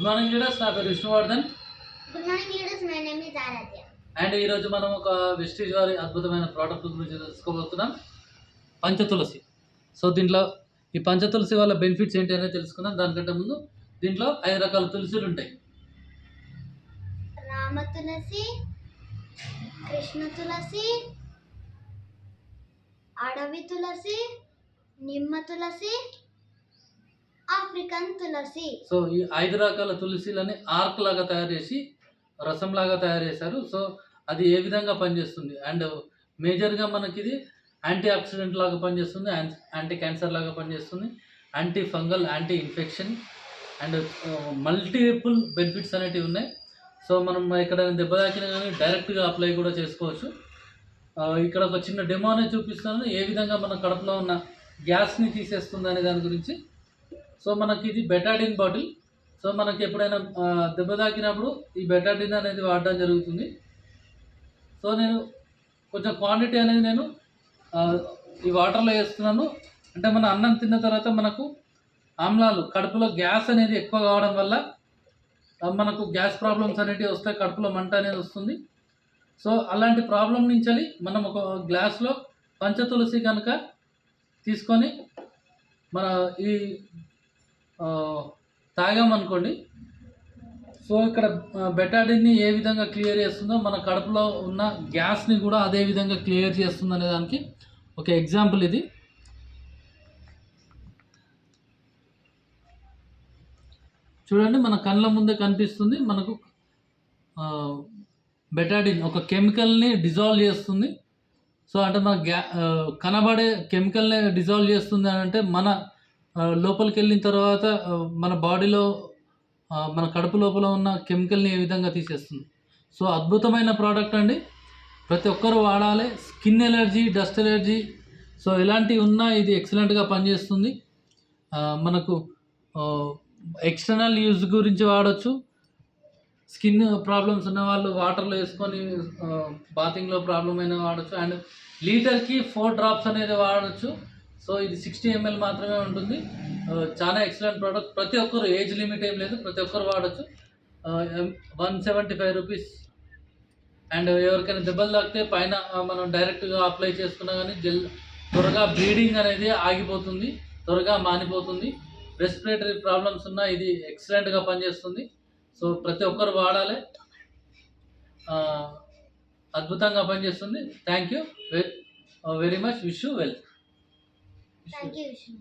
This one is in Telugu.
గుడ్ మార్నింగ్ లీడర్స్, నా పేరు Vishnuvardhan. Good morning leaders, my name is Aaradhya. And ఈరోజు మనం ఒక వెస్టీజ్ వారి అద్భుతమైన ప్రోడక్ట్ గురించి తెలుసుకోబోతున్నాం, పంచతులసి. సో దీంట్లో ఈ పంచతులసి వల్ల బెనిఫిట్స్ ఏంటి అనేది తెలుసుకుందాం. దానికంటే ముందు దీంట్లో 5 రకాల తులసిలు ఉంటాయి. రామ తులసి, కృష్ణ తులసి, అడవి తులసి, నిమ్మ తులసి, ఆఫ్రికన్ తులసి. సో ఈ 5 రకాల తులసిలని ఆర్క్ లాగా తయారు చేసి రసం లాగా తయారు చేశారు. సో అది ఏ విధంగా పనిచేస్తుంది అండ్ మేజర్గా మనకి ఇది యాంటీ ఆక్సిడెంట్ లాగా పనిచేస్తుంది, యాంటీ క్యాన్సర్ లాగా పనిచేస్తుంది, anti fungal, anti infection and multiple benefits అనేటివి ఉన్నాయి. సో మనం ఇక్కడ దెబ్బ తాకినా కానీ డైరెక్ట్గా అప్లై కూడా చేసుకోవచ్చు. ఇక్కడ ఒక చిన్న డెమో అనేది చూపిస్తాను, ఏ విధంగా మన కడుపులో ఉన్న గ్యాస్ని తీసేస్తుంది అనే దాని గురించి. సో మనకి ఇది బెటాడిన్ బాటిల్. సో మనకి ఎప్పుడైనా దెబ్బ తాకినప్పుడు ఈ బెటాడిన్ అనేది వాడడం జరుగుతుంది. సో నేను కొంచెం క్వాంటిటీ అనేది నేను ఈ వాటర్లో వేస్తున్నాను. అంటే మన అన్నం తిన్న తర్వాత మనకు ఆమ్లాలు, కడుపులో గ్యాస్ అనేది ఎక్కువ కావడం వల్ల మనకు గ్యాస్ ప్రాబ్లమ్స్ అనేటివి వస్తాయి, కడుపులో మంట అనేది వస్తుంది. సో అలాంటి ప్రాబ్లం నుంచి మనం ఒక గ్లాస్లో పంచతులసి కనుక తీసుకొని మన ఈ తాగామనుకోండి, సో ఇక్కడ బెటాడిన్ని ఏ విధంగా క్లియర్ చేస్తుందో మన కడుపులో ఉన్న గ్యాస్ని కూడా అదే విధంగా క్లియర్ చేస్తుంది అనే దానికి ఒక ఎగ్జాంపుల్ ఇది. చూడండి, మన కళ్ళ ముందే కనిపిస్తుంది. మనకు బెటాడిన్ ఒక కెమికల్ని డిజాల్వ్ చేస్తుంది. సో అంటే మన కనబడే కెమికల్ని డిజాల్వ్ చేస్తుంది అని అంటే మన లోపలికి వెళ్ళిన తర్వాత మన బాడీలో మన కడుపు లోపల ఉన్న కెమికల్ని ఏ విధంగా తీసేస్తుంది. సో అద్భుతమైన ప్రోడక్ట్ అండి, ప్రతి ఒక్కరు వాడాలి. Skin allergy, dust allergy, so ఇలాంటివి ఉన్నా ఇది ఎక్సలెంట్గా పనిచేస్తుంది. మనకు ఎక్స్టర్నల్ యూజ్ గురించి వాడచ్చు. స్కిన్ ప్రాబ్లమ్స్ ఉన్న వాళ్ళు వాటర్లో వేసుకొని బాతింగ్లో ప్రాబ్లం అయినా వాడచ్చు. అండ్ లీటర్కి 4 డ్రాప్స్ అనేది వాడచ్చు. సో ఇది 60 ml మాత్రమే ఉంటుంది. చాలా ఎక్సలెంట్ ప్రోడక్ట్. ప్రతి ఒక్కరు, ఏజ్ లిమిట్ ఏం లేదు, ప్రతి ఒక్కరు వాడచ్చు. 175 రూపీస్. అండ్ ఎవరికైనా దెబ్బలు తాకితే పైన మనం డైరెక్ట్గా అప్లై చేసుకున్నా కానీ త్వరగా బ్లీడింగ్ అనేది ఆగిపోతుంది, త్వరగా మానిపోతుంది. రెస్పిరేటరీ ప్రాబ్లమ్స్ ఉన్నా ఇది ఎక్సలెంట్గా పనిచేస్తుంది. సో ప్రతి ఒక్కరు వాడాలి, అద్భుతంగా పనిచేస్తుంది. Thank you very much. Wish you well. Thank you Vishnu.